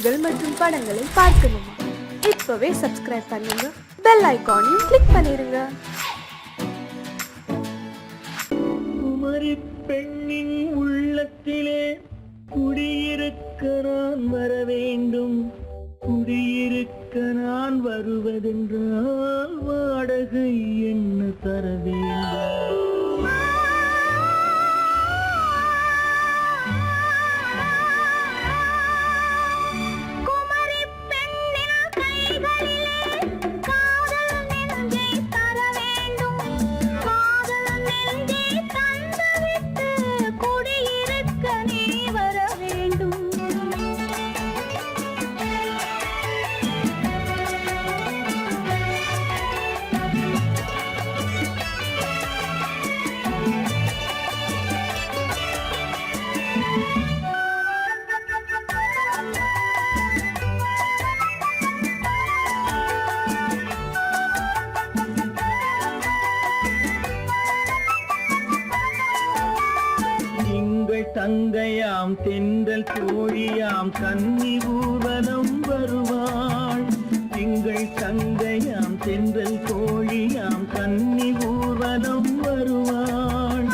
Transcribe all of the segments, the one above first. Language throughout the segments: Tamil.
பாடல்கள் மற்றும் படங்களை பார்க்கணுமா? இப்பவே சப்ஸ்கிரைப் பண்ணுங்க, பெல் ஐகானையும் கிளிக் பண்ணிருங்க. குமரி பெண்ணின் உள்ளத்திலே குடியிருக்க நான் வர வேண்டும். குடியிருக்க நான் வருவதென்றால் வாடகை என்ன தர வேண்டும்? தங்கையாம் தென்றல் தோழியாம் கன்னி ஊர்வலம் வருவாள். எங்கள் தங்கையாம் தென்றல் தோழியாம் கன்னி ஊர்வலம் வருவாள்.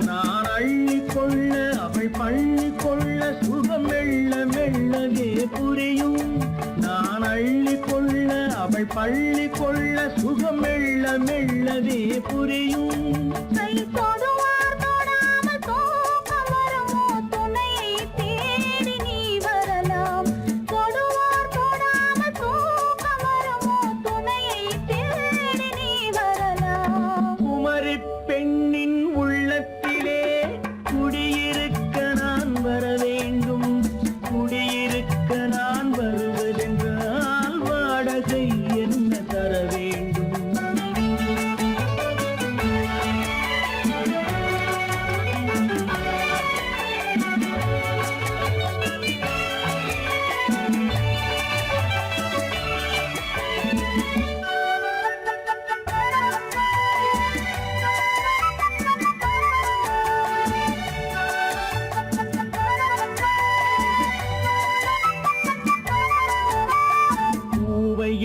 நான் அள்ளி கொள்ள அவள் பள்ளி கொள்ள சுகம் மெல்ல மெல்லவே புரியும். நான் அள்ளி கொள்ள அவள் பள்ளி கொள்ள சுகம் மெல்ல மெல்லவே புரியும். குமரி பெண்ணின் உள்ளத்திலே குடியிருக்க நான் வர வேண்டும். குடியிருக்க நான் வருவதென்றால் வாடகை என்ன தர வேண்டும்?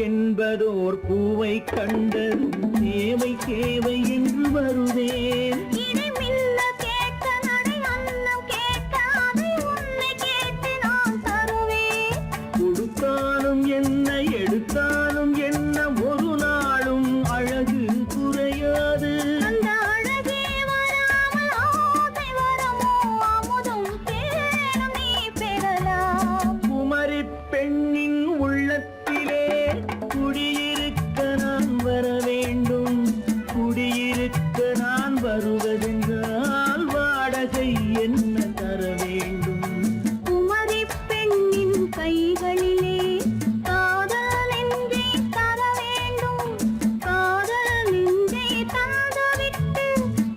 என்பதோர் பூவை கண்டதும் தேவை தேவை என்று வருவேன். கொடுத்தாலும் என்ன எடுத்தாலும் என்ன ஒரு நாளும் அழகு குறையாது. குமரி பெண்ணின் உள்ளத்திலே குடியிருக்க நான் வர வேண்டும். குடியிருக்க நான் வருவதென்றால் வாடகை என்ன தர வேண்டும்? குமரி பெண்ணின் கைகளிலே காதல் நெஞ்சை தர வேண்டும். காதல் நெஞ்சை தந்துவிட்டு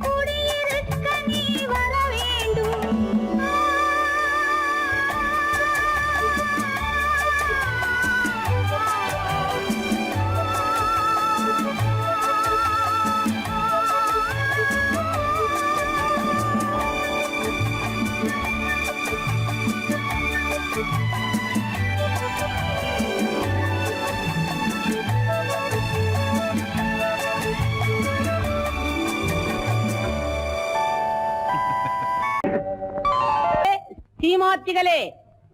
குடியிருக்க நீ வர வேண்டும். சீமாத்திகளே,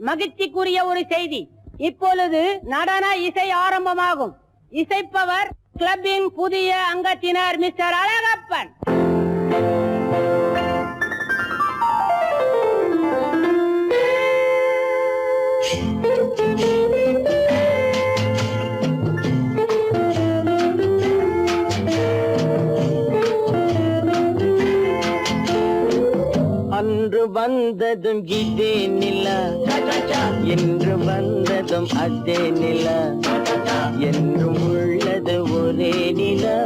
மகிழ்ச்சிக்குரிய ஒரு செய்தி. இப்பொழுது நடன இசை ஆரம்பமாகும். இசைப்பவர் கிளப்பின் புதிய அங்கத்தினர் மிஸ்டர் அழகப்பன். அன்று வந்ததும் இதே நிலா, என்று வந்ததும் அதே நிலா, என்றும் உள்ளது ஒரே நிலா,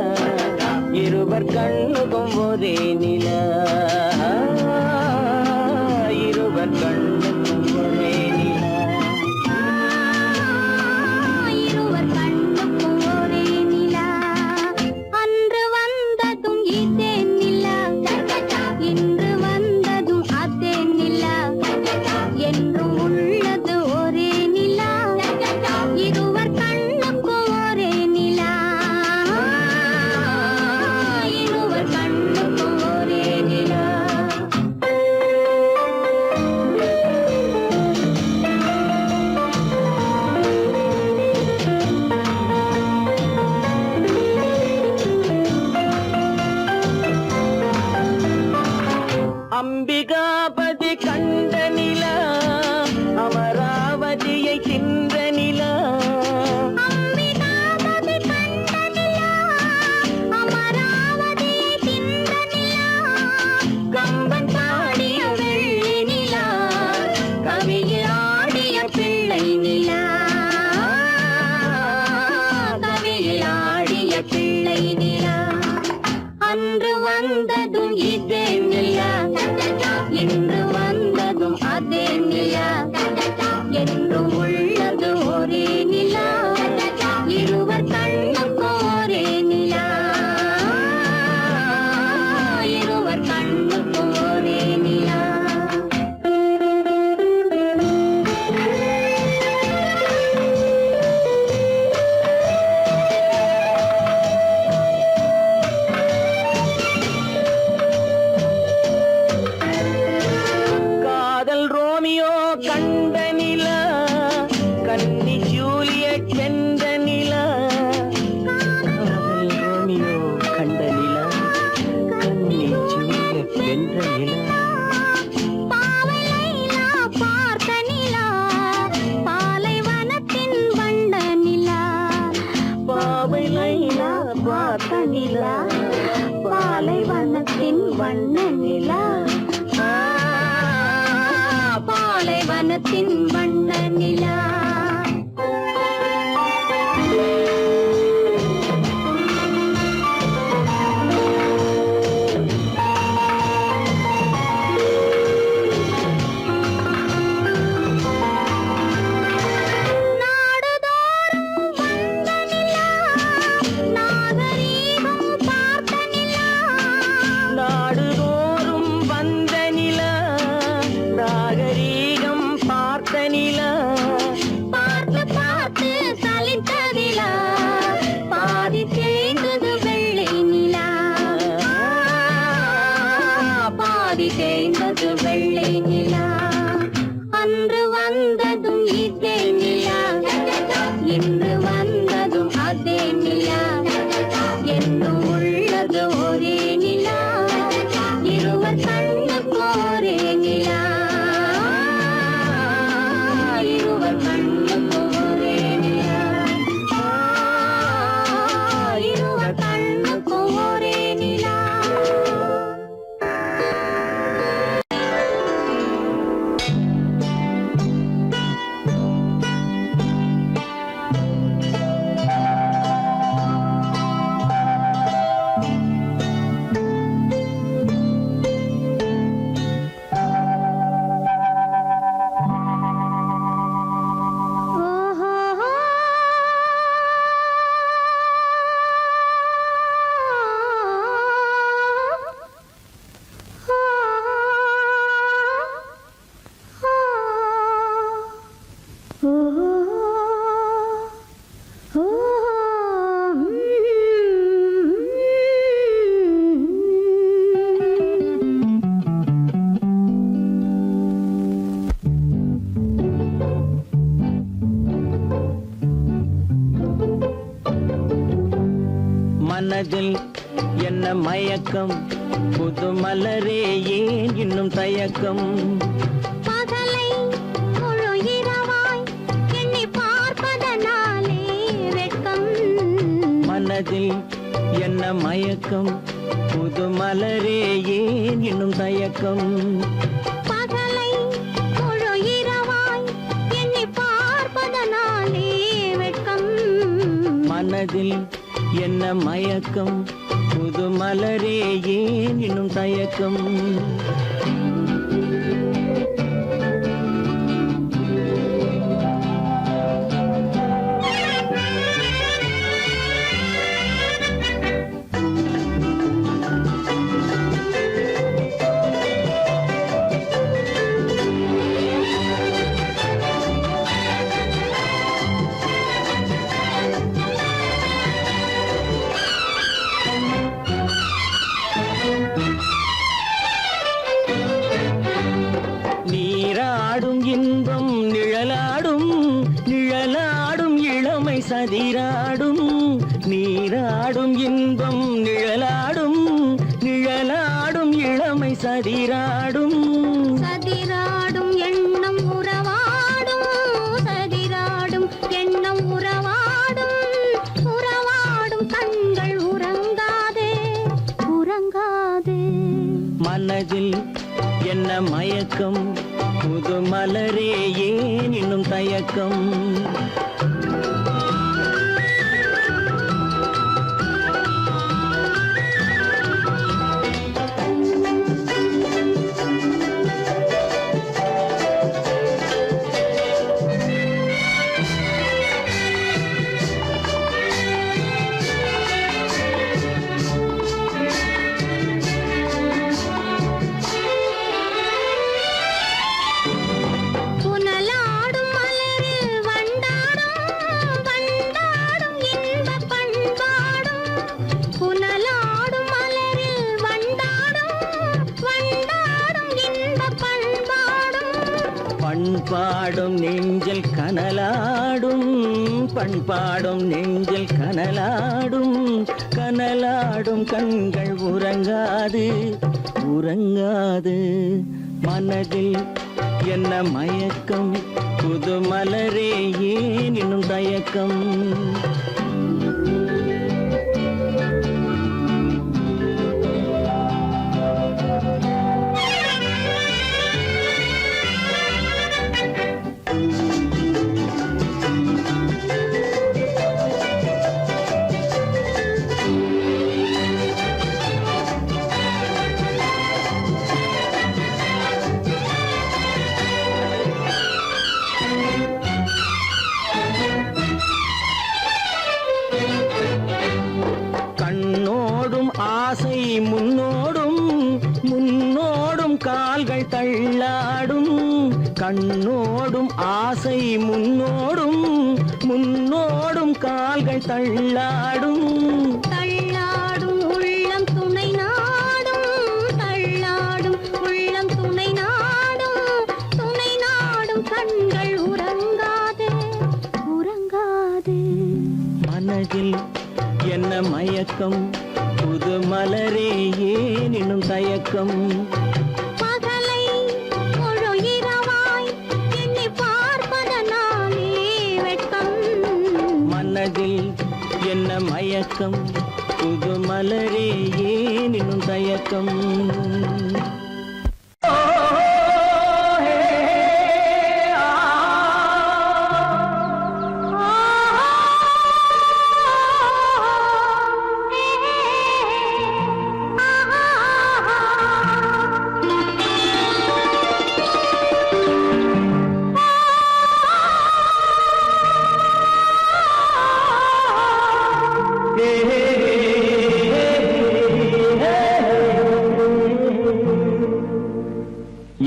இருவர் கண்ணுக்கும் ஒரே நிலா, இருவர் கண்ணுக்கும் ஒரே நிலா. மனதில் என்ன மயக்கம் புது மலரே ஏன் இன்னும் தயக்கம் பகலை முழு இரவாய் எண்ணி பார்ப்பதனாலே வெட்கம் மனதில் என்ன மயக்கம் புது மலரே ஏன் இன்னும் தயக்கம் பகலை முழு இரவாய் எண்ணி பார்ப்பதனாலே வெட்கம் மனதில் என்ன மயக்கம் புது மலரே ஏன் இன்னும் தயக்கம் நீராடும் இன்பம் நிழலாடும் நிழலாடும் இளமை சதிராடும் நீராடும் இன்பம் நிழலாடும் நிழலாடும் இளமை சதிராடும் சதிராடும் எண்ணம் உறவாடும் சதிராடும் எண்ணம் உறவாடும் உறவாடும் கண்கள் உறங்காதே உறங்காதே மனதில் என்ன மயக்கம் புது மலரே ஏன் இன்னும் தயக்கம் புனலாடும் மலரில் வண்டாடும் வண்டாடும் இன்பப் பண்பாடும் புனலாடும் மலரில் வண்டாடும் வண்டாடும் இன்பப் பண்பாடும் பண்பாடும் நெஞ்சில் கனலாடும் பண்பாடும் நெஞ்சில் கனலாடும் கனலாடும் கண்கள் உறங்காது உறங்காது மனதில் என்ன மயக்கம் புது மலரே ஏன் இன்னும் தயக்கம் கண்ணோடும் ஆசை முன்னோடும் முன்னோடும் கால்கள் தள்ளாடும் கண்ணோடும் ஆசை முன்னோடும் முன்னோடும் கால்கள் தள்ளாடும் தள்ளாடும் உள்ளம் துணை நாடும் தள்ளாடும் உள்ளம் துணை நாடும் கண்கள் உறங்காதே உறங்காதே மனதில் என்ன மயக்கம் புது மலரே ஏன் இன்னும் தயக்கம் பகலை முழு இரவாய் எண்ணி பார்ப்பதனாலே வெட்கம் மனதில் என்ன மயக்கம் புது மலரே ஏன் இன்னும் தயக்கம்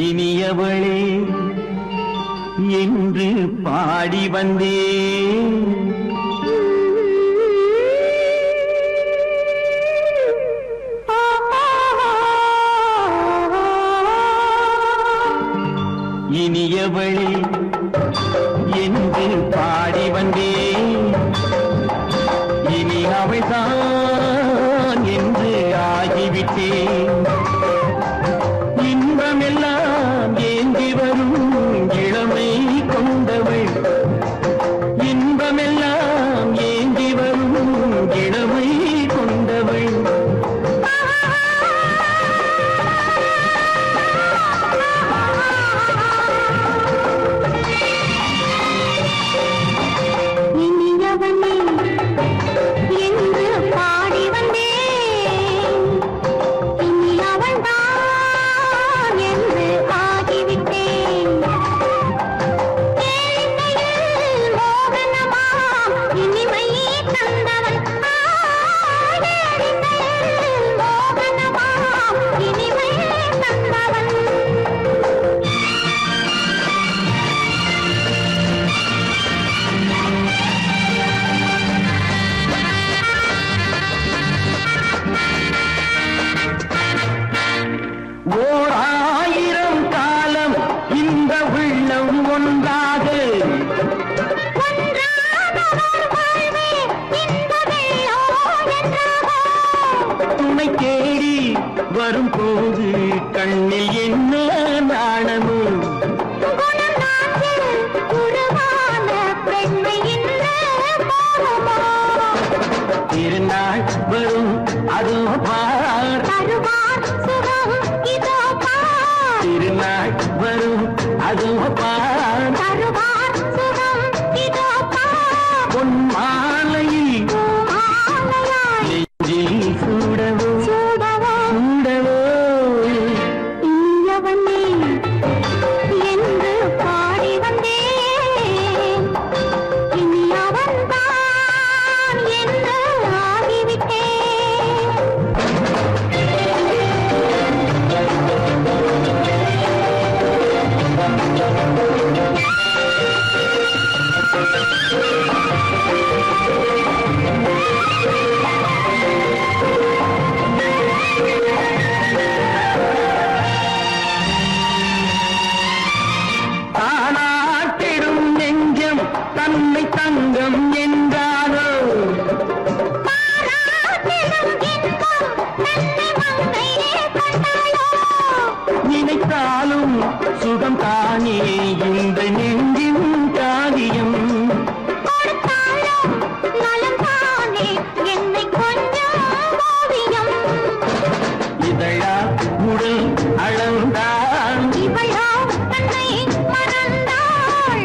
இனியவளே என்று பாடி வந்தேன் இனியவளே என்று பாடி வந்தேன் இனி அவள்தான் வரும்போது கண்ணில் என்ன நாணமும் திருநாள் வரும் அதோ பார் திருநாள் வரும் அதோ பார் பொன் மாலையில் நெஞ்சில் சூடவோ சூடவோ என்று பாடி வந்தேன் இனி அவன்தான் என்று ஆகிவிட்டேன் தானாட்டிடும் நெஞ்சம் தன்னை தங்கம் என்றாரோ நினைத்தாலும் சுகம் தானே இந்த நெஞ்சின் காரியம் இதழா உடல் அளந்தாள்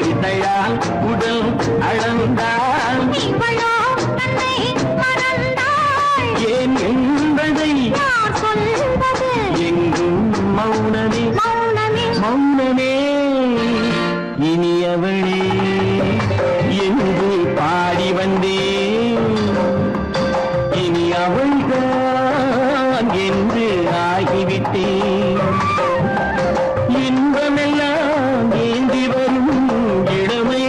இதழால் உடல் அளந்தாள் ஏன் என்பதை எங்கும் மௌனமே மௌனமே இனியவளே என்று பாடி வந்தேன் இனி அவள்தான் என்று ஆகிவிட்டேன் இன்பமெல்லாம் ஏந்தி வரும் இளமை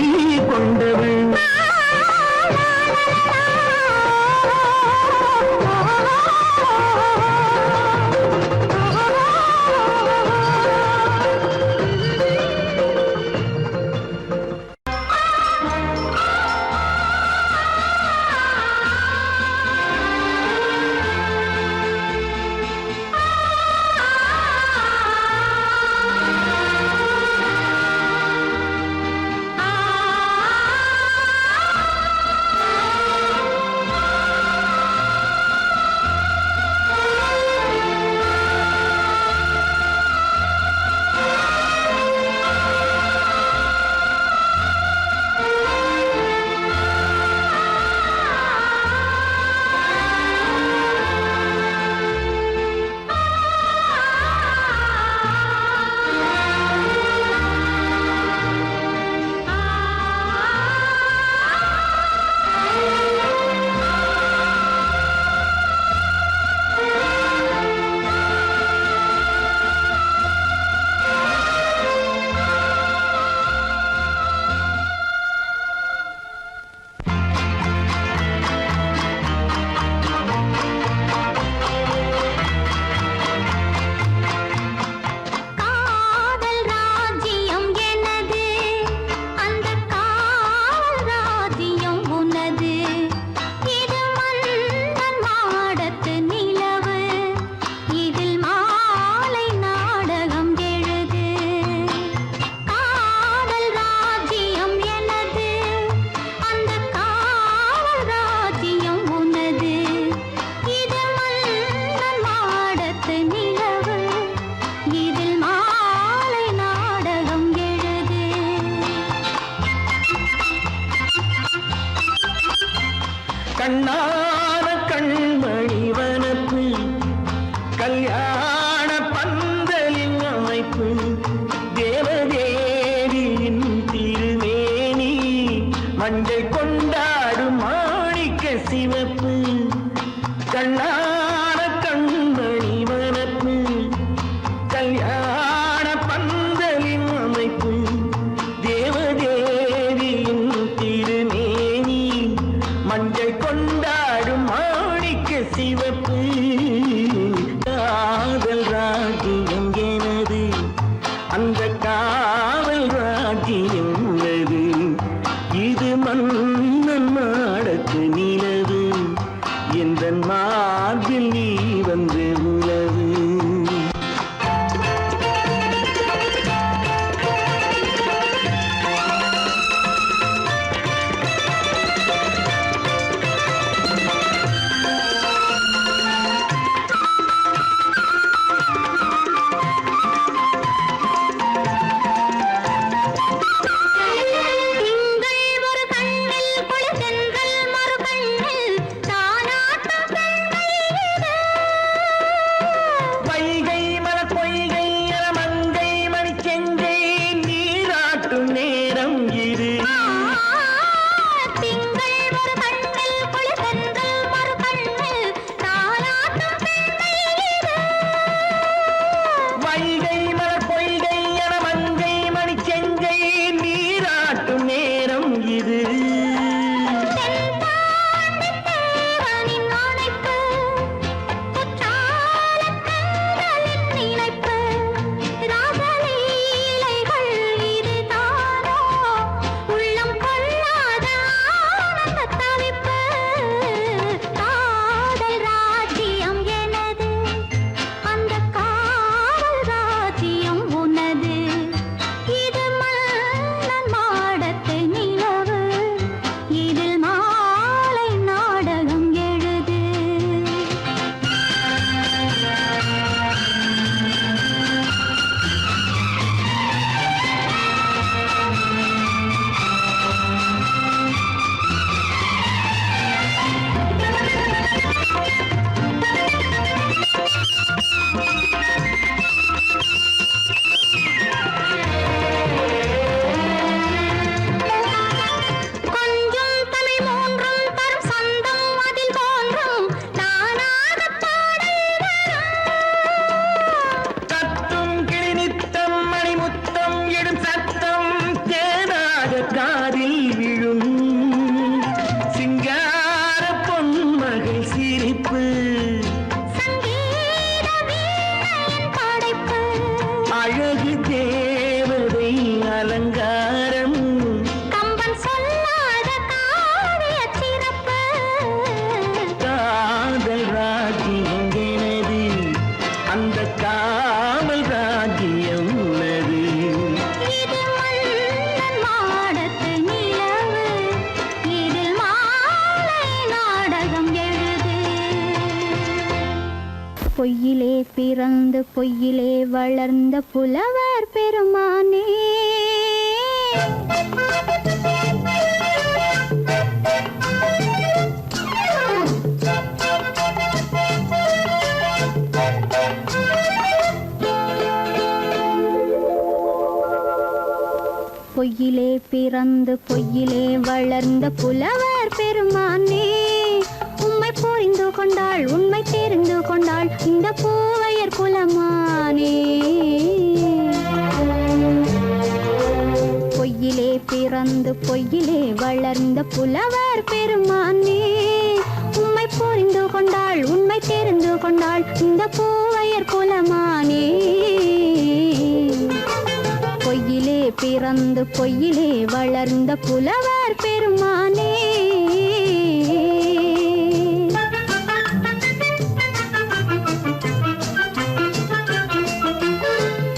கொண்டவள் கண்ணான கண்மணி வனப்பு கல்யாண பந்தலின் அமைப்பு தேவதேவியின் திருமேனி மஞ்சள் கொண்டாடும் மாணிக்க சிவப்பு கண்ணான கண்மணி வனப்பு கல்யாண பந்தலின் அமைப்பு தேவதேவியின் திருமேனி மஞ்சள் கொண்டாடும் மாணிக்க சிவப்பு காதல் ராஜ்யம் எனது அந்த காவல் ராஜ்யம் உள்ளது இது மன்னன் மாடத்து நிலவு எந்த மா பொய்யிலே பிறந்து பொய்யிலே வளர்ந்த புலவர் பெருமானே பொய்யிலே பிறந்து பொய்யிலே வளர்ந்த புலவர் பெருமானே உம்மை புரிந்து கொண்டாள் உண்மை தெரிந்து கொண்டாள் இந்த பூவையர் குலமானே பொய்யிலே பிறந்து பொய்யிலே வளர்ந்த புலவர் பெருமானே உம்மை புரிந்து கொண்டாள் உண்மை தெரிந்து கொண்டாள் இந்த பூவையர் குலமானே பொய்யிலே பிறந்து பொய்யிலே வளர்ந்த புலவர் பெருமானே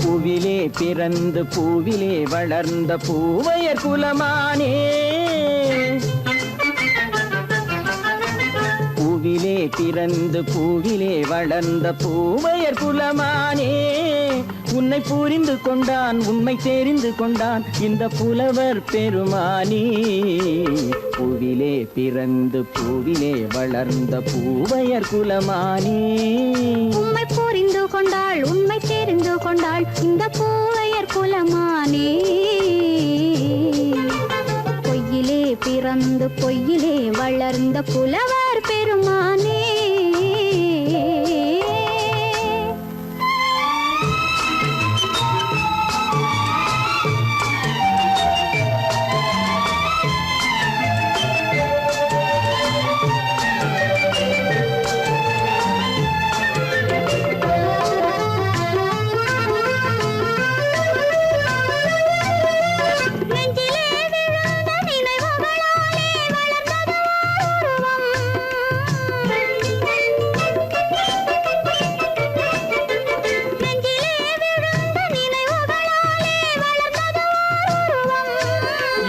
பூவிலே பிறந்து பூவிலே வளர்ந்த பூவையர் குலமானே பூவிலே பிறந்து பூவிலே வளர்ந்த பூவையர் குலமானே உன்னை புரிந்து கொண்டான் உண்மை தெரிந்து கொண்டான் இந்த புலவர் பெருமானே பூவிலே பிறந்து பூவிலே வளர்ந்த பூவையர் குலமானே உம்மை புரிந்து கொண்டாள் உண்மை தெரிந்து கொண்டாள் இந்த பூவையர் குலமானே பொய்யிலே பிறந்து பொய்யிலே வளர்ந்த புலவர் பெருமானே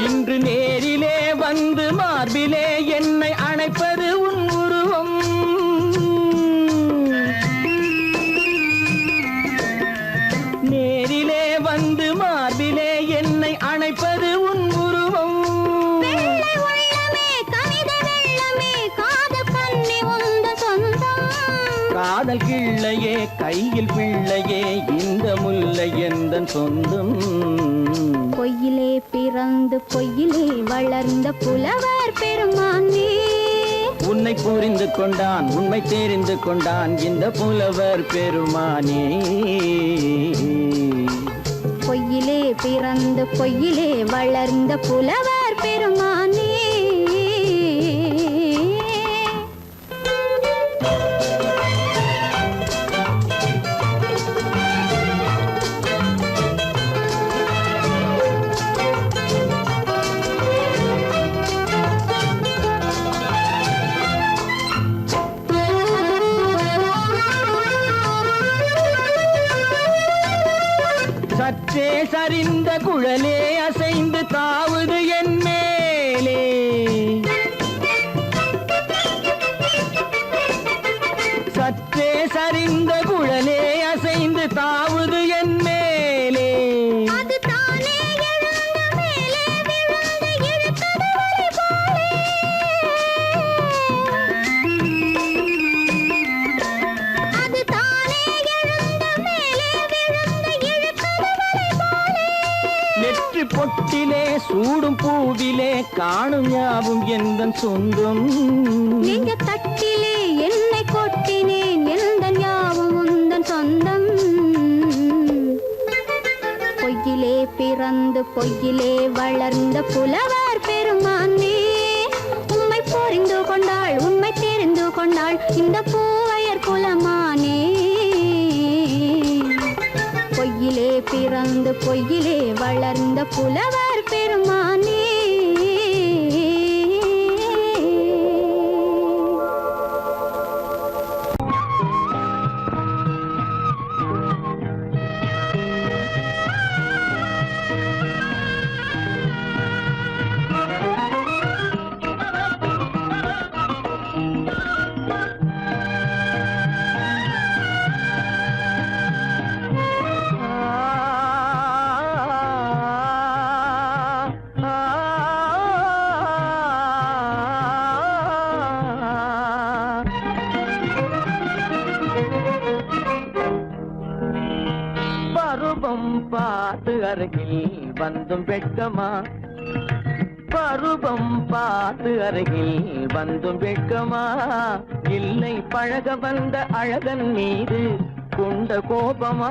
இன்று நேரிலே வந்து மார்பிலே என்னை அணைப்பது உன் உருவம் நேரிலே வந்து மார்பிலே என்னை அணைப்பது உன் உருவம் காதல் கிள்ளையே கையில் பிள்ளையே இந்த முல்லை எந்தன் சொந்தம் பொய்யிலே பிறந்து பொய்யிலே வளர்ந்த புலவர் பெருமானே உன்னை புரிந்து கொண்டான் உண்மை தெரிந்து கொண்டான் இந்த புலவர் பெருமானே பொய்யிலே பிறந்து பொய்யிலே வளர்ந்த புலவர் பெருமானே சற்றே சரிந்த குழலே அசைந்து தாவுது என் மேலே சற்றே சரிந்த குழலே அசைந்து தாவுது என் மேலே நெற்றி பொட்டிலே சூடும் பூவிலே காணும் யாவும் எந்தன் சொந்தம் நெஞ்ச தட்டிலே என்னை கொட்டினேன் எந்தன் யாவும் உந்தன் சொந்தம் பொய்யிலே பிறந்து பொய்யிலே வளர்ந்த புலவர் பெருமானே உம்மை புரிந்து கொண்டாள் உண்மை தெரிந்து கொண்டாள் இந்த பூவையர் குலமானே பொய்யிலே பிறந்து பொய்யிலே வளர்ந்த புலவர் பெருமானே பார்த்து அருகில் வந்தும் வெட்கமா பருவம் பார்த்து அருகில் வந்தும் வெட்கமா இல்லை பழக வந்த அழகன் மீது கொண்ட கோபமா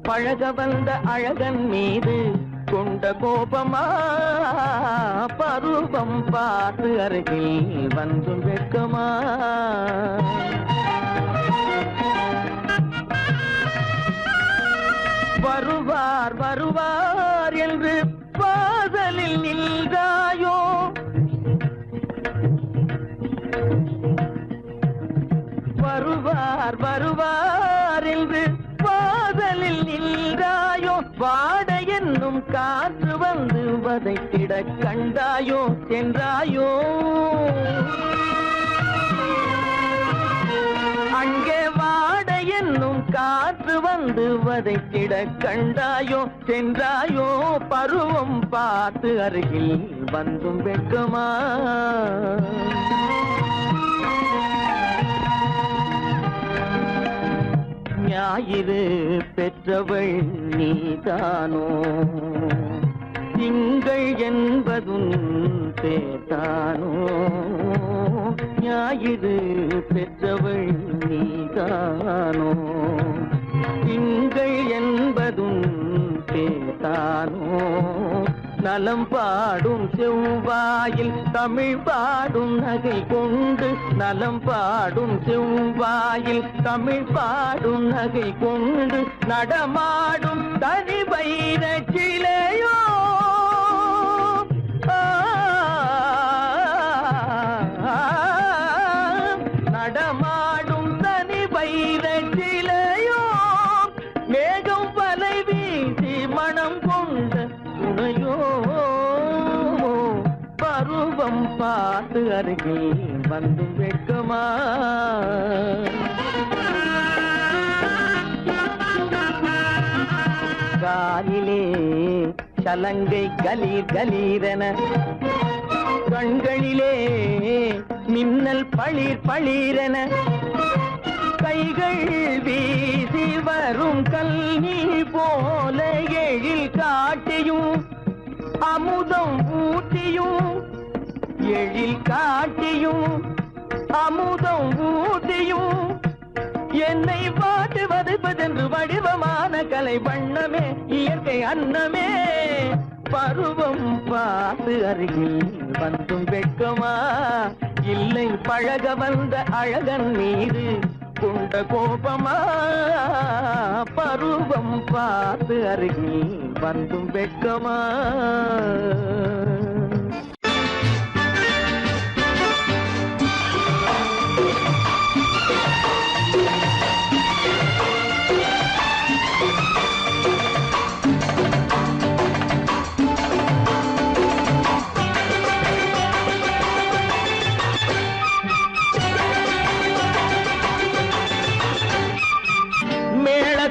பழக வந்த அழகன் மீது கொண்ட கோபமா பருவம் பார்த்து அருகில் வந்தும் வெட்கமா வருவார் வருவார் என்று வாசலில் நின்றாயோ வருவார் வருவார் என்று வாசலில் நின்றாயோ வாட என்னும் காற்று வந்து வதைத்திட கண்டாயோ சென்றாயோ அங்கே வாட என்னும் காற்று வந்து வதைத்திட கண்டாயோ சென்றாயோ பருவம் பார்த்து அருகில் வந்தும் வெட்கமா ஞாயிறு பெற்றவள் நீதானோ திங்கள் என்பதும் பேத்தானோ ஞாயிறு பெற்றவள் நீதானோ திங்கள் என்பதும் பேத்தானோ நலம் பாடும் செவ்வாயில் தமிழ் பாடும் நகை கொண்டு நலம் பாடும் செவ்வாயில் தமிழ் பாடும் நகை கொண்டு நடமாடும் தனி வைர சிலையோ நடமாடும் தனி வைர சிலையோ மேகம் வலை வீசி மனம் கொண்ட துணையோ பருவம் பார்த்து அருகில் வந்து வெட்கமா காலிலே சலங்கை கலீர் கலீரென கண்களிலே மின்னல் பளிர் பளிரென கைகள் வீசி வரும் கல்வி போல எழில் காட்டியும் அமுதம் ஊட்டியும் எழில் காட்டியும் அமுதம் ஊட்டியும் என்னை பாட்டு வதைப்பதென்று வடிவமான கலை வண்ணமே இயற்கை அன்னமே பருவம் பார்த்து அருகில் வந்தும் வெட்கமா இல்லை பழக வந்த அழகன் மீது கொண்ட கோபமா பருவம் பார்த்து அருகில் வந்தும் வெட்கமா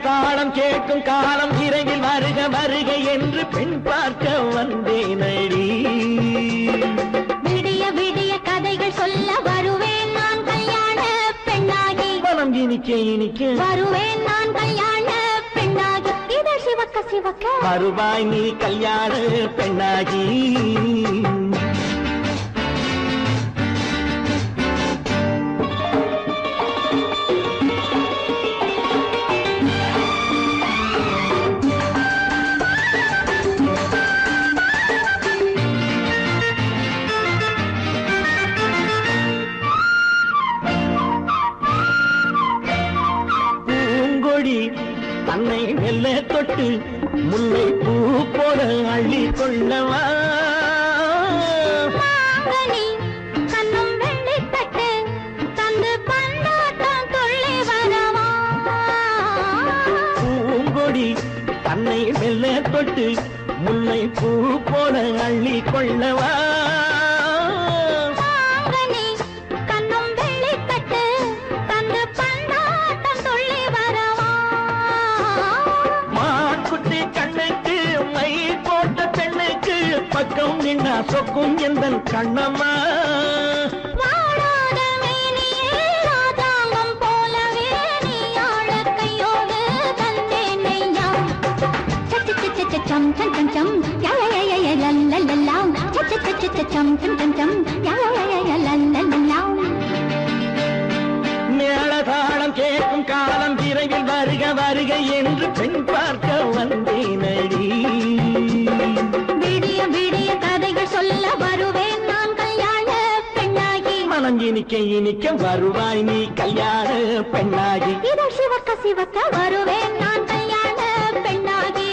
தாளம் கேட்கும் காலம் இறையில் வருக வருக என்று பெண் பார்க்க வந்தேனடி விடிய விடிய கதைகள் சொல்ல வருவேன் நான் கல்யாண பெண்ணாகி மனம் இனிக்க இனிக்க வருவேன் நான் கல்யாண பெண்ணாகி இத சிவக்க சிவக்க வருவாய் நீ கல்யாண பெண்ணாகி தன்னை மெல்ல தொட்டு முல்லை பூ போல அள்ளி கொள்ளவா கண்ணும் வெள்ளி தட்டு தந்து பந்தாட்டம் துள்ளி வரவா பூங்கொடி தன்னை மெல்ல தொட்டு முல்லை பூ போல அள்ளி கொள்ளவா பக்கம் நின்னா சொக்கும் எந்தன் கண்ணம்மா வாழாத மேனியே ராஜாங்கம் போலவே நீ ஆழ கையோடு தந்தேன் ஐயா பெண் பார்க்க வந்தேனடி. விடிய விடிய கதைகள் சொல்ல வருவேன் நான் கல்யாண பெண்ணாகி. மனம் இனிக்க இனிக்க வருவாய் நீ கல்யாண பெண்ணாகி. இதழ் சிவக்க சிவக்க வருவேன் நான் கல்யாண பெண்ணாகி.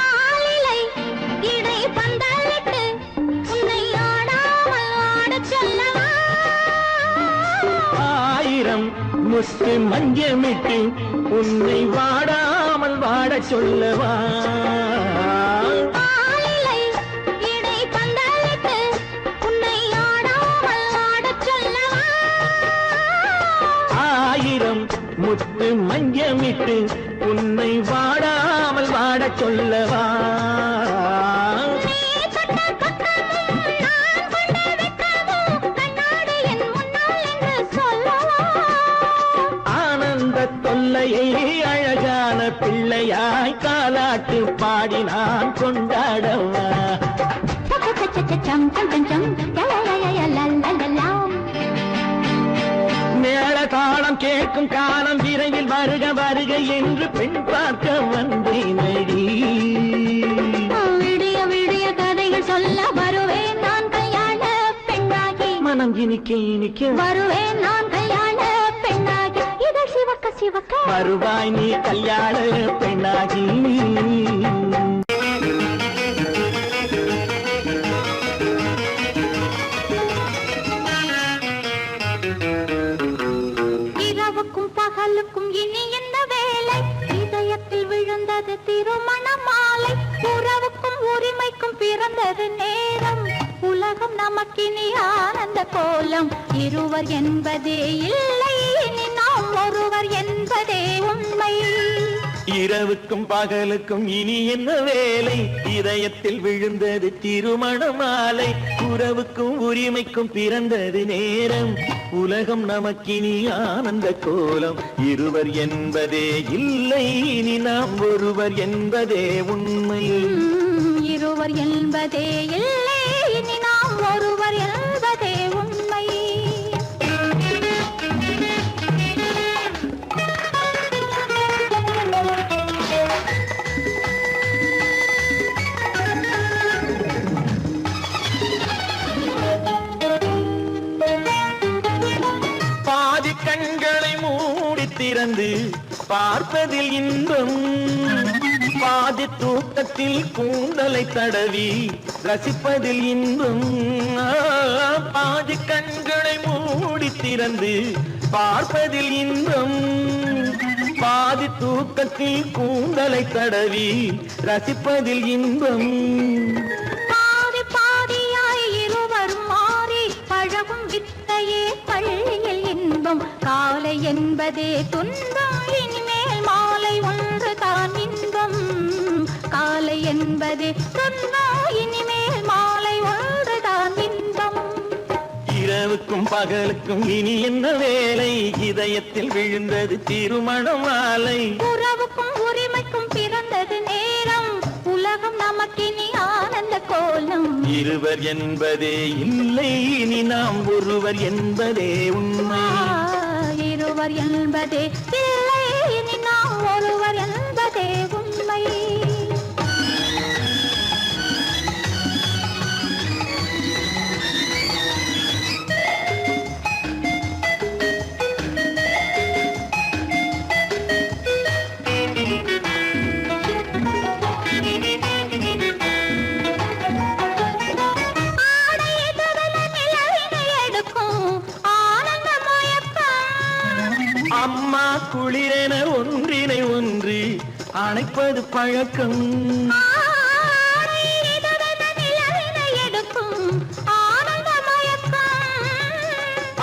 ஆளிலை இடை பந்தலிட்டு உன்னை ஆடாமல் ஆடச் சொல்லவா. ஆயிரம் முத்து மஞ்சமிட்டு உன்னை வாடாமல் வாடச் சொல்லவா. ஆளிலை இடை பந்தலிட்டு உன்னை ஆடாமல் ஆடச் சொல்லவா. ஆயிரம் முத்து மஞ்சமிட்டு உன்னை வாடாமல் வாடச் சொல்லவா. நீ தொட்ட பக்கமும் நான் கொண்ட வெட்கமும் கண்ணாடி என் முன்னால் என்று சொல்லவா. ஆனந்த தொல்லையை அழகான பிள்ளையாய் தாலாட்டு பாடி நான் கொண்டாடவா. சம் சம் சம் சம் லலலலலலலலலாம். மேள தாளம் கேட்கும் காலம் விரைவில் வருக வருக என்று பெண் பார்க்க வந்தேனடி. விடிய விடிய கதைகள் சொல்ல வருவேன் நான் கல்யாண பெண்ணாகி. மனம் இனிக்க இனிக்க வருவேன் நான் கல்யாண பெண்ணாகி. இதழ் சிவக்க சிவக்க வருவாய் நீ கல்யாண பெண்ணாகி. இரவுக்கும் பகலுக்கும் இனி என்ன வேலை. இதயத்தில் விழுந்தது திருமண மாலை. உறவுக்கும் உரிமைக்கும் பிறந்தது நேரம். உலகம் நமக்கினி ஆனந்த கோலம். இருவர் என்பதே இல்லை இனி நாம் ஒருவர் என்பதே உண்மை. இரவுக்கும் பகலுக்கும் இனி என்ன வேலை. இதயத்தில் விழுந்தது திருமண மாலை. உறவுக்கும் உரிமைக்கும் பிறந்தது நேரம். உலகம் நமக்கினி ஆனந்த கோலம். இருவர் என்பதே இல்லை இனி நாம் ஒருவர் என்பதே உண்மை. இருவர் என்பதே இல்லை இனி நாம் ஒருவர் என்பதே உண்மை. பாதி கண்களை மூடி திறந்து பார்ப்பதில் இன்பம். பாதி தூக்கத்தில் கூந்தலை தடவி ரசிப்பதில் இன்பம். பாதி கண்களை மூடி திறந்து பார்ப்பதில் இன்பம். பாதி தூக்கத்தில் கூந்தலை தடவி ரசிப்பதில் இன்பம். பாதி பாதியாய் இருவர் மாறி பழகும் வித்தையே பள்ளியில் இன்பம். காலை என்பதே துன்பம் இனிமேல் மாலை ஒன்று தான் இன்பம். காலை என்பதே துன்பம் இனிமேல் மாலை ஒன்று தான் இன்பம். இரவுக்கும் பகலுக்கும் இனி என்ன வேலை. இதயத்தில் விழுந்தது திருமண மாலை. உறவுக்கும் உரிமைக்கும் பிறந்தது நேரம். உலகம் நமக்கினி ஆனந்த கோலம். இருவர் என்பதே இல்லை இனி நாம் ஒருவர் என்பதே உண்மை. இருவர் என்பதே இல்லை இனி நாம் ஒருவர் என்பதே உண்மை. அம்மா குளிரென ஒன்றினை ஒன்று அணைப்பது பழக்கம்.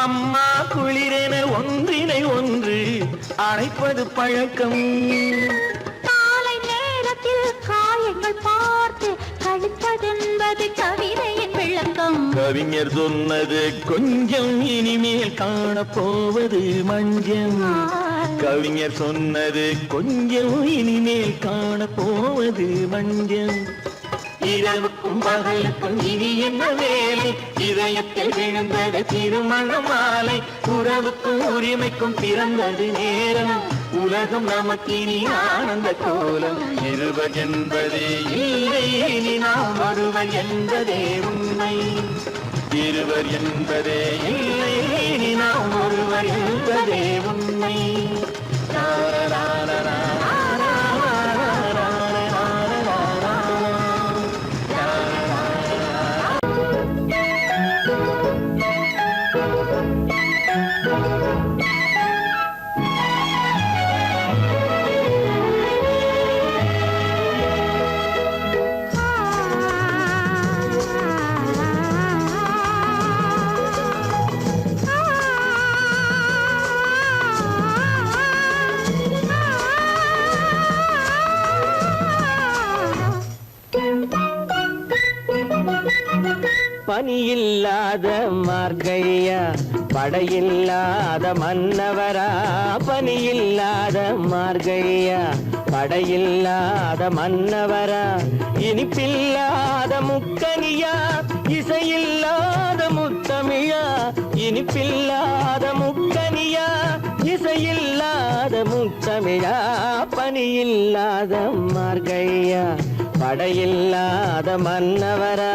அம்மா குளிரென ஒன்றினை ஒன்று அணைப்பது பழக்கம். காலை நேரத்தில் காயங்கள் பார்த்து கழிப்பதென்பது கவிதையின் விளக்கம். கவிஞர் சொன்னது கொஞ்சம் இனிமேல் காணப்போவது மஞ்சள் கவிஞர் சொன்னது கொஞ்சம் இனிமேல் காணப்போவது மஞ்சள் இரவுக்கும் பகலுக்கும் இனி என்ன வேலை இதயத்தில் விழுந்தது திருமண மாலை உறவுக்கும் உரிமைக்கும் பிறந்தது நேரம் உலகம் நமக்கினி ஆனந்த கோலம் இருவர் என்பதே இல்லை இனி நாம் ஒருவர் என்பதே உண்மை இருவர் என்பதே இல்லை இனி நாம் ஒருவர் என்பதே உண்மை பனியில்லாத மார்கழியா படையில்லாத மன்னவரா பனியில்லாத மார்கழியா படையில்லாத மன்னவரா இனிப்பில்லாத முக்கனியா இசையில்லாத முத்தமிழா இனிப்பில்லாத முக்கனியா இசையில்லாத முத்தமிழா பனியில்லாத மார்கழியா படையில்லாத மன்னவரா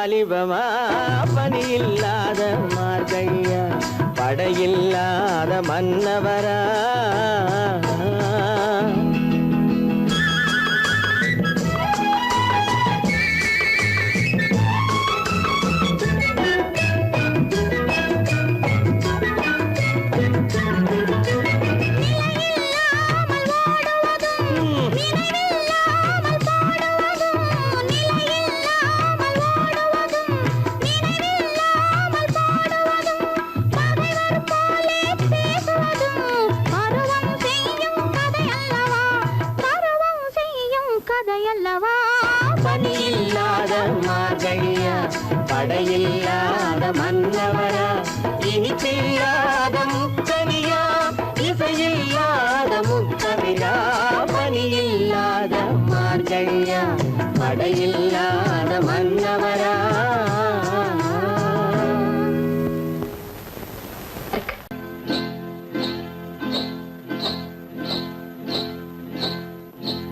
வாலிபமா பனியில்லாத மார்கழியா படையில்லாத மன்னவரா பனியில்லாத மார்கழியா படையில்லாத மன்னவரா இனிப்பில்லாத முக்கனியா இசையில்லாத முத்தமிழா பனியில்லாத மார்கழியா படையில்லாத மன்னவரா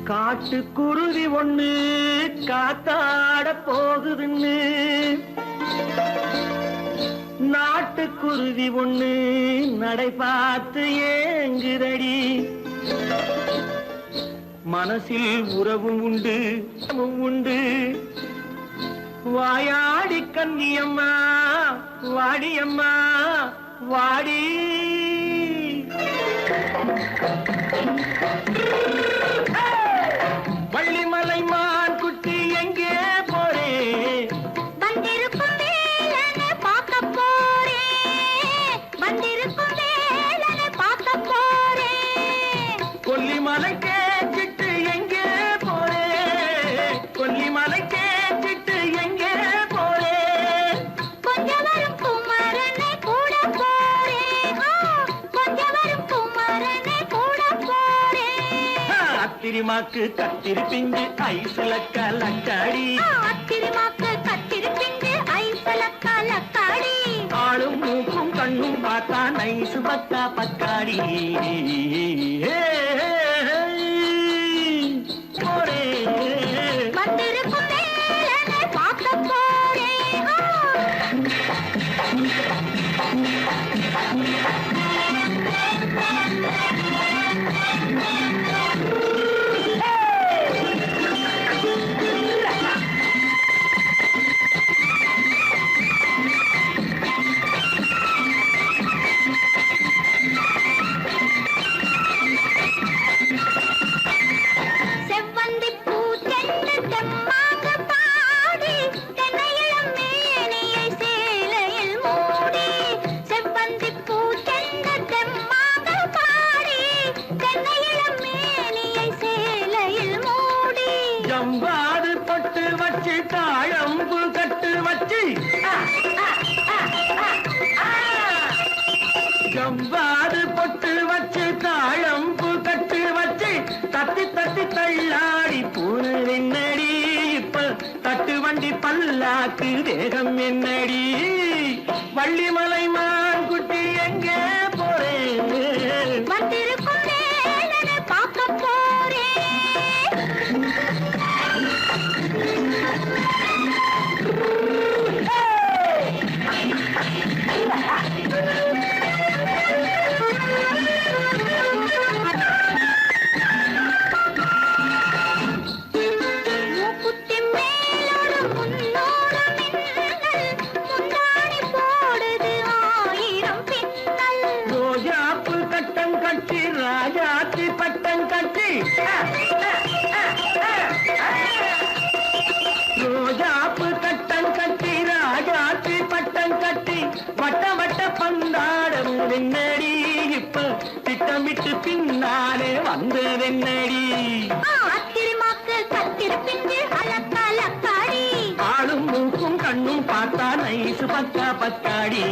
காட்டுக்குருவி ஒண்ணு காத்தாட போகுதுன்னு நாட்டுக்குருவி ஒண்ணு நடை பார்த்து ஏங்குதடி மனசில் உறவும் உண்டு உண்டு வாயாடி கன்னியம்மா வாடியம்மா வாடி ஆத்திரிமாக்கு கத்திரி பிஞ்சு ஐசுல கலக்காடி ஆத்திரமாக்கு கத்திரி பிஞ்சு ஐசல கலக்காடி ஆளும் மூக்கும் கண்ணும் பார்த்தா நைசு பக்கா பக்காடி போரே வந்திருக்கும் வேலனை பார்க்க போறேன் செவ்வந்தி பூ தென்னு தெம்மாக பாடி தென்னையிளம் மேனியை சேலையில் மூடி செவ்வந்தி பூ தென்னு தெம்மாக பாடி தென்னையிளம் மேனியை சேலையில் மூடி ஜம்பாது பொட்டு வச்சு தாழம்பு கட்டு வச்சு ஜம்பாது பொட்டு வச்சு தாழம்பு கட்டு வச்சு தட்டி தட்டி தள்ளாடி பூனு என்னடி இப்ப தட்டு வண்டி பல்லாக்கு தேகம் என்னடி வள்ளிமலை மான் குட்டி எங்கே போறேன் வந்திருக்கும் வேலனை பார்க்க போறேன் மூக்குத்தி மேலோடு முன்னோடு மின்னல் முந்தாணி போடுது ஆயிரம் பின்னல் ரோஜாப்பு கட்டம் கட்டி ராஜாத்தி பட்டம் கட்டி ரோஜாப்பு கட்டம் கட்டி ராஜாத்தி பட்டம் கட்டி வட்ட வட்ட பந்தாடம் என்னடி இப்ப திட்டமிட்டு பின்னாலே வந்ததென்னடி ஆத்திரமாக்கு கத்திரி பிஞ்சு அலக்காடி ஆளும் மூக்கும் கண்ணும் பார்த்தா நைசு பக்கா பக்காடி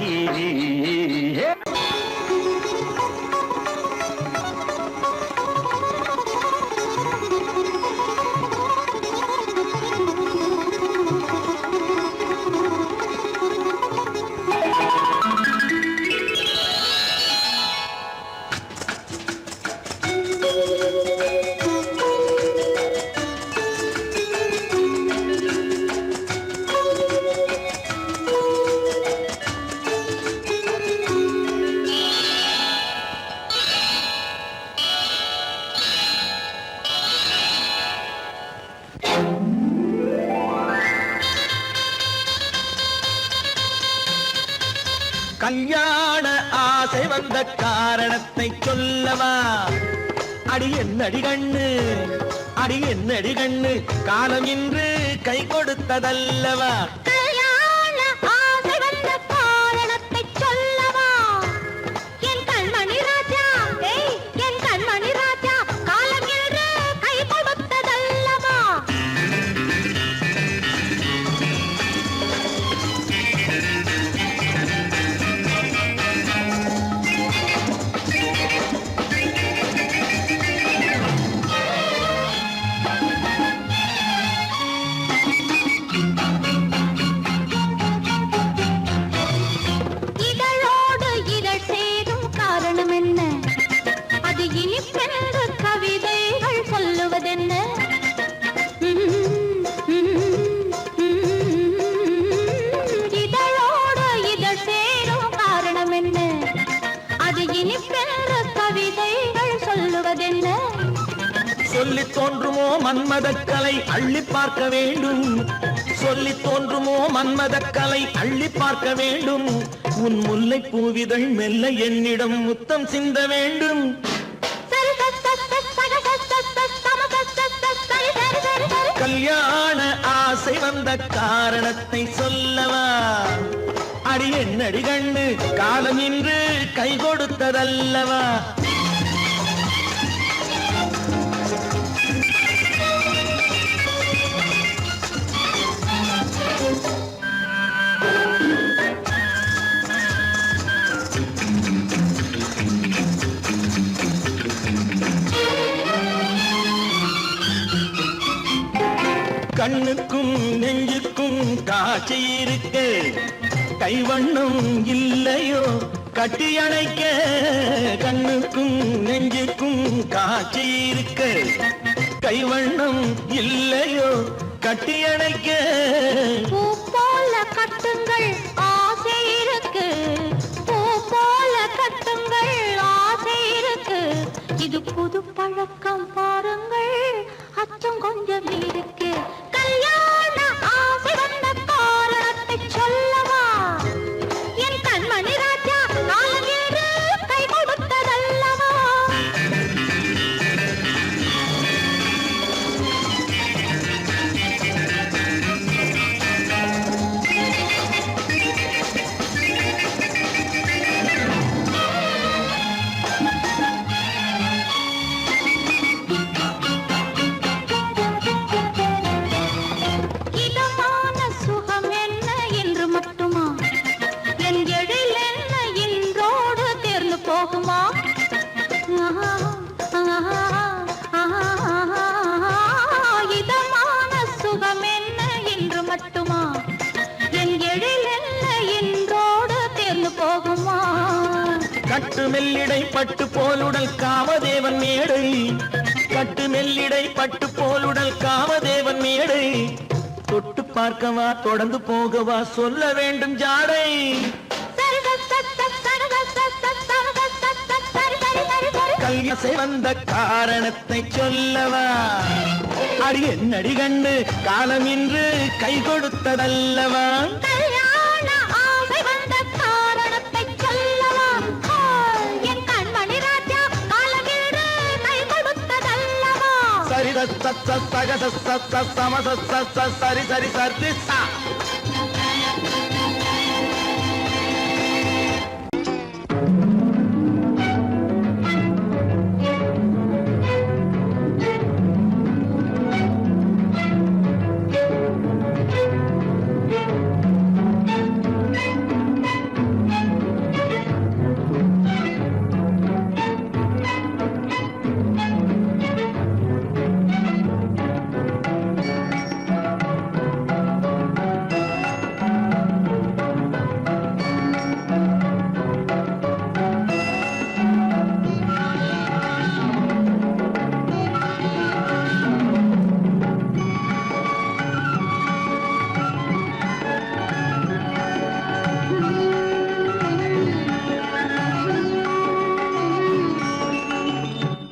கல்யாண ஆசை வந்த காரணத்தை சொல்லவா அடி என்னடி கண்ணு அடி என்னடி கண்ணு காலம் இன்று கை கொடுத்ததல்லவா கல்யாண ஆசை வந்த காரணத்தை சொல்லவா என் கண்மணி ராஜா என் கண்மணி ராஜா காலம் என்று கை கொடுத்ததல்லவா இதழோடு இதழ் சேரும் காரணம் என்ன அது இனிப்பென்று கவிதைகள் சொல்லுவதென்ன இதழோடு இதழ் சேரும் காரணம் என்ன அது இனிப்பென்று கவிதைகள் சொல்லுவதென்ன சொல்லி தோன்றுமோ மன்மதக்கலை அள்ளி பார்க்க வேண்டும் சொல்லி தோன்றுமோ மன்மதக்கலை அள்ளி பார்க்க வேண்டும் உன் முல்லை பூவிதழ் மெல்ல என்னிடம் முத்தம் சிந்த வேண்டும் கல்யாண ஆசை வந்த காரணத்தை சொல்லவா அடி என்னடி கண்ணு காலம் இன்று கை கொடுத்ததல்லவா கண்ணுக்கும் நெஞ்சுக்கும் காட்சி இருக்கு கைவண்ணம் இல்லையோ கட்டி அணைக்க கண்ணுக்கும் நெஞ்சுக்கும் காட்சி இருக்கு கைவண்ணம் இல்லையோ கட்டி அணைக்க பூ போல கட்டுங்கள் ஆசை இருக்கு பூ போல கட்டுங்கள் ஆசை இருக்கு இது புது பழக்கம் பாருங்கள் அச்சம் கொஞ்சம் இருக்கு கல்யாண ஆசை வந்த காரணத்தை சொல்லவா என் கண்மணி ராஜா நாளேறு கை கொடுத்ததல்லவா கட்டு மெல்லிடை பட்டு போலுடல் காமதேவன் மேடை கட்டு மெல்லிடை பட்டு போலுடல் காமதேவன் மேடை தொட்டு பார்க்கவா தொடர்ந்து போகவா சொல்ல வேண்டும் ஜாடை கல்யாசை வந்த காரணத்தை சொல்லவா அடி என்னடி கண்டு காலம் இன்று கை கொடுத்ததல்லவா சரி சரி சரி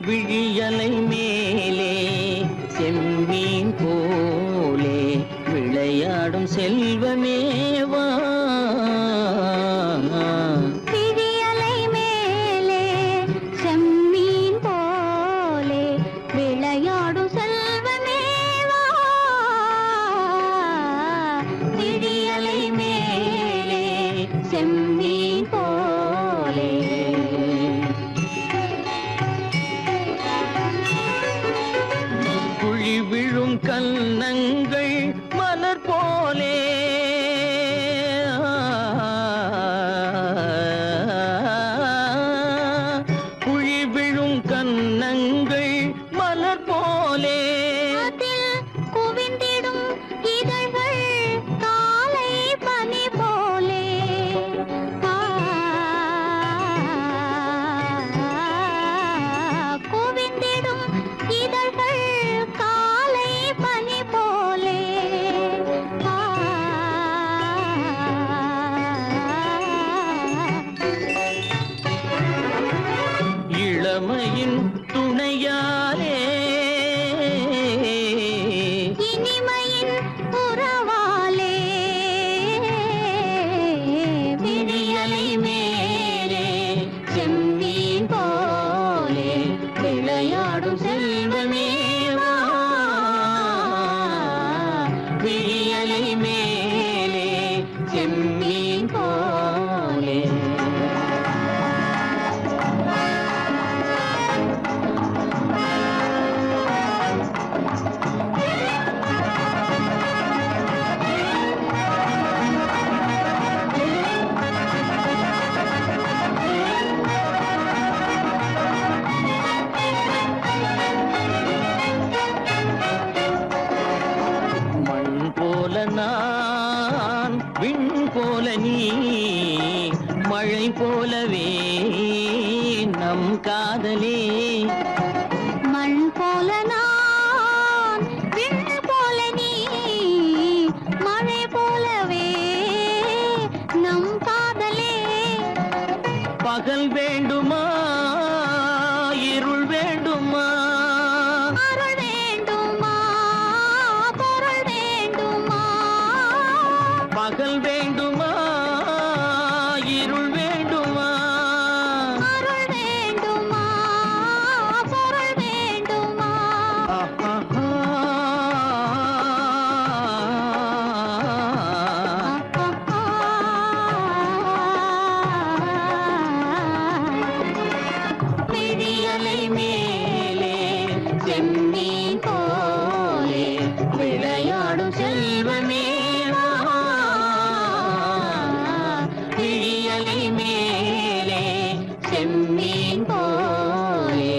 விழியலை மேலே செம்மீன் போலே விளையாடும் செல்வமேவா விழியலை மேலே செம்மீன் போலே விளையாடும் செல்வமேவா விழியலை மேலே செம்மீன் போலே விழும் கன்னங்கள் மலர் போலே குழி விழும் கன்னங்கள் மலர் போலே குவிந்திடும் இதழ்கள் காலை பனி போலே குவிந்திடும் இதழ்கள் இளமையின் துணையாலே இனிமையின் உறவாலே விழியலை மேலே செம்மீன் போலே விளையாடும் செல்வமேவா விழியலை மேலே செம்மீன் போலே போலவே நம் காதலே மண் போல நான் விண் போல நீ மழை போலவே நம் காதலே பகல் வேண்டுமா இருள் வேண்டுமா அருள் வேண்டுமா பொருள் வேண்டுமா பகல் வேண்டுமா இருள் வேண்டுமா அருள் வேண்டுமா பொருள் வேண்டுமா விழியலை மேலே செம்மீன் போலே விளையாடும் செல்வமே வா. விழியலை மேலே செம்மீன் போலே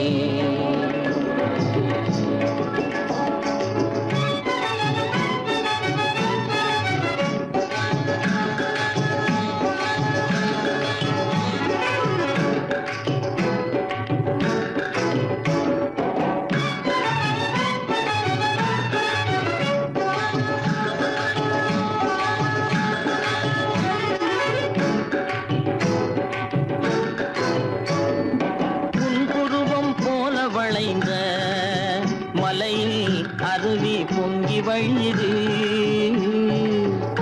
புன்புருவம் போல வளைந்த மலையில் அருவி பொங்கி வழியுது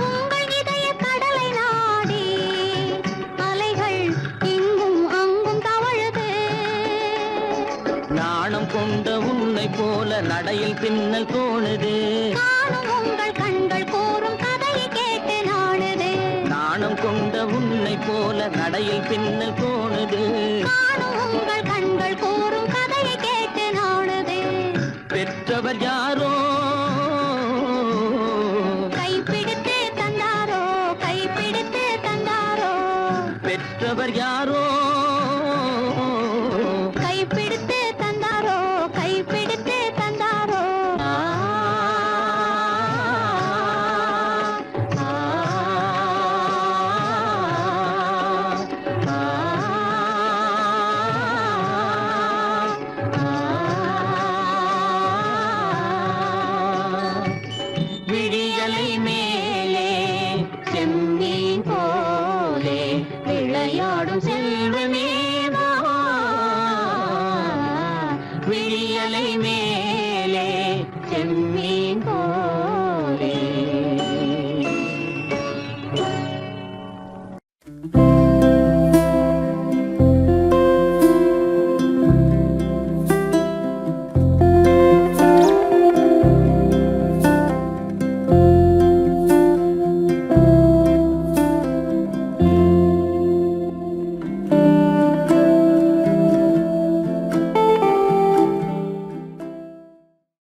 உங்கள் இதய கடலை நாடி அலைகள் இங்கும் அங்கும் தவழுது நாணம் கொண்ட உன்னை போல நடையில் பின்னல் தோணுது காணும் உங்கள் கண்கள் கூறும் கதையை கேட்டு நாடுது நாணம் கொண்ட உன்னை போல நடையில் பின்னல் தோணுது காணும் உங்கள் கண்கள் கூறும் கதையை கேட்டு நாடுது பெற்றவர் யாரோ கைப்பிடித்து தந்தாரோ கைப்பிடித்து தந்தாரோ பெற்றவர் யாரோ கைப்பிடித்து தந்தாரோ கைப்பிடித்து தந்தாரோ ஆ, ஆ, ஆ, விழியலை மேலே செம்மீன் போலே விளையாடும் செல்வமே வா. விழியலை மேலே செம்மீன்